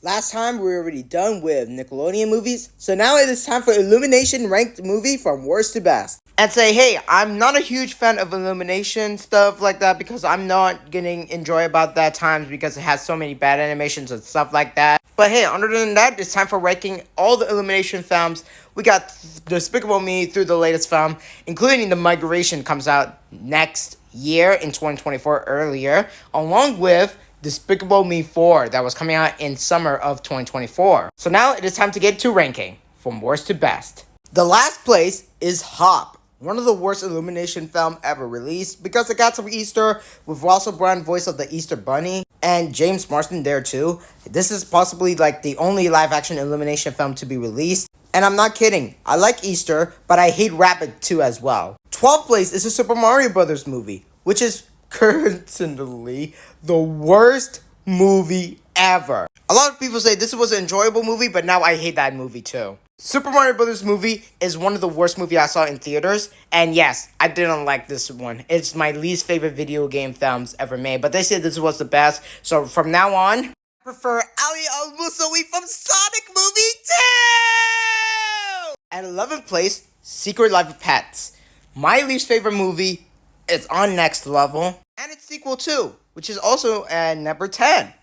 Last time we were already done with Nickelodeon movies, so now it is time for Illumination ranked movie from worst to best. And say, hey, I'm not a huge fan of Illumination stuff like that because I'm not getting enjoy about that times because it has so many bad animations and stuff like that. But hey, other than that, it's time for ranking all the Illumination films. We got Despicable Me through the latest film, including The Migration comes out next year in 2024 earlier, along with Despicable Me 4 that was coming out in summer of 2024. So now it is time to get to ranking from worst to best. The last place is Hop, one of the worst Illumination film ever released because it got some Easter with Russell Brand voice of the Easter Bunny and James Marsden there too. This is possibly like the only live action Illumination film to be released. And I'm not kidding, I like Easter, but I hate Rabbit too as well. 12th place is a Super Mario Brothers movie, which is currently the worst movie ever. A lot of people say this was an enjoyable movie, but now I hate that movie too. Super Mario Brothers movie is one of the worst movies I saw in theaters, and yes, I didn't like this one. It's my least favorite video game films ever made, but they said this was the best, so from now on, I prefer Ali Al-Musawi from Sonic Movie 2! At 11th place, Secret Life of Pets. My least favorite movie is on Next Level, and its sequel too, which is also at number 10,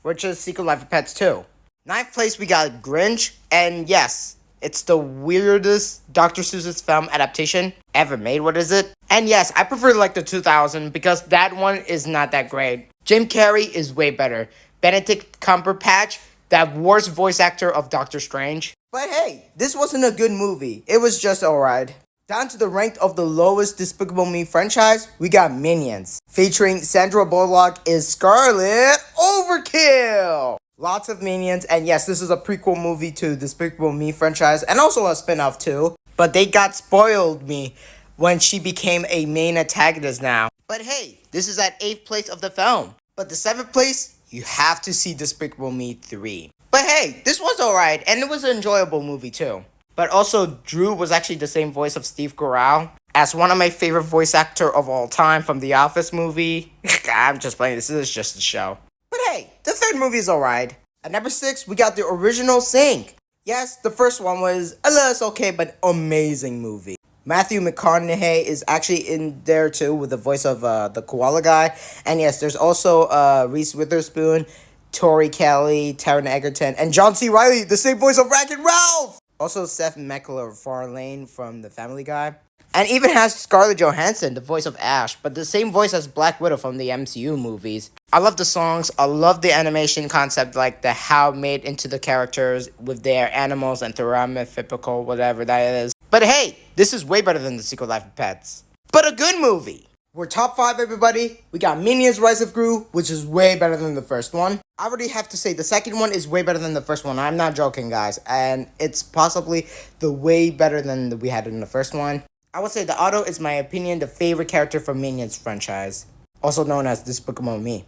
which is Secret Life of Pets 2. 9th place, we got Grinch, and yes, it's the weirdest Dr. Seuss's film adaptation ever made. What is it? And yes, I prefer like the 2000 because that one is not that great. Jim Carrey is way better. Benedict Cumberbatch, that worst voice actor of Doctor Strange. But hey, this wasn't a good movie. It was just alright. Down to the rank of the lowest Despicable Me franchise, we got Minions. Featuring Sandra Bullock is Scarlet Overkill. Lots of Minions, and yes, this is a prequel movie to Despicable Me franchise, and also a spin-off too. But they got spoiled me when she became a main antagonist now. But hey, this is at 8th place of the film. But the 7th place, you have to see Despicable Me 3. But hey, this was alright, and it was an enjoyable movie too. But also, Drew was actually the same voice of Steve Carell as one of my favorite voice actor of all time from The Office movie. I'm just playing, this is just a show. But hey, the third movie is alright. At number 6, we got the original Sing. Yes, the first one was a less okay, but amazing movie. Matthew McConaughey is actually in there too with the voice of the koala guy. And yes, there's also Reese Witherspoon, Tori Kelly, Taron Egerton, and John C. Reilly, the same voice of Wreck-It Ralph. Also Seth MacFarlane from The Family Guy. And even has Scarlett Johansson, the voice of Ash, but the same voice as Black Widow from the MCU movies. I love the songs, I love the animation concept, like the how made into the characters with their animals and theoretical, whatever that is. But hey, this is way better than The Secret Life of Pets. But a good movie! We're top 5, everybody. We got Minions Rise of Gru, which is way better than the first one. I already have to say, the second one is way better than the first one. I'm not joking, guys. And it's possibly the way better than we had in the first one. I would say the Otto is, my opinion, the favorite character from Minions franchise. Also known as Despicable Me.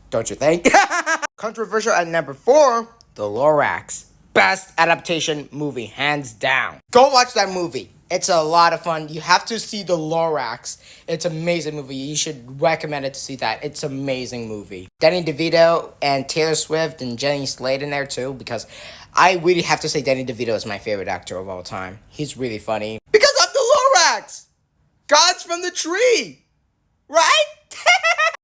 Don't you think? Controversial at number 4, The Lorax. Best adaptation movie, hands down. Go watch that movie. It's a lot of fun. You have to see The Lorax. It's an amazing movie. You should recommend it to see that. It's an amazing movie. Danny DeVito and Taylor Swift and Jenny Slate in there too, because I really have to say Danny DeVito is my favorite actor of all time. He's really funny. Because I'm The Lorax! Gods from the tree! Right?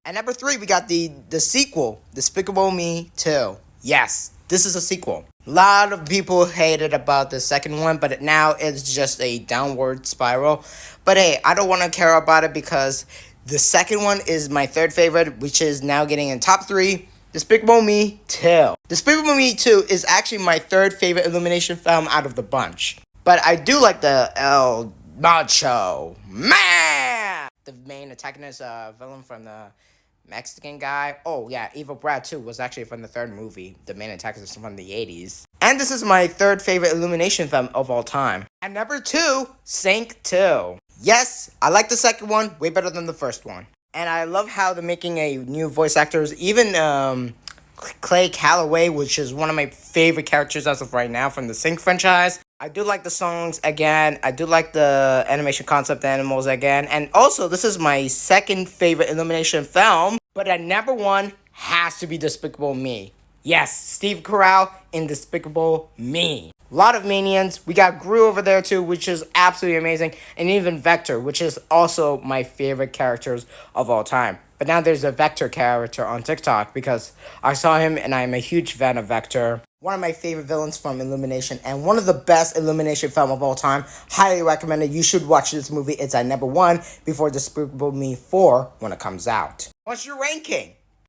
At number 3, we got the sequel, Despicable Me 2. Yes, this is a sequel. A lot of people hated about the second one, but now it's just a downward spiral. But hey, I don't want to care about it because the second one is my third favorite, which is now getting in top 3, Despicable Me 2. Despicable Me 2 is actually my third favorite Illumination film out of the bunch. But I do like the El Macho Man! The main antagonist villain from the Mexican guy. Oh yeah, Evil Brad too was actually from the third movie. The main antagonist from the 80s. And this is my third favorite Illumination film of all time. And number 2, Sync 2. Yes, I like the second one way better than the first one. And I love how they're making a new voice actors. Even Clay Calloway, which is one of my favorite characters as of right now from the Sync franchise. I do like the songs again. I do like the animation concept animals again. And also, this is my second favorite Illumination film. But at number 1 has to be Despicable Me. Yes, Steve Carell in Despicable Me. A lot of Manians. We got Gru over there too, which is absolutely amazing. And even Vector, which is also my favorite characters of all time. But now there's a Vector character on TikTok because I saw him and I'm a huge fan of Vector. One of my favorite villains from Illumination and one of the best Illumination film of all time. Highly recommended. You should watch this movie. It's at number 1 before Despicable Me 4 when it comes out. What's your ranking?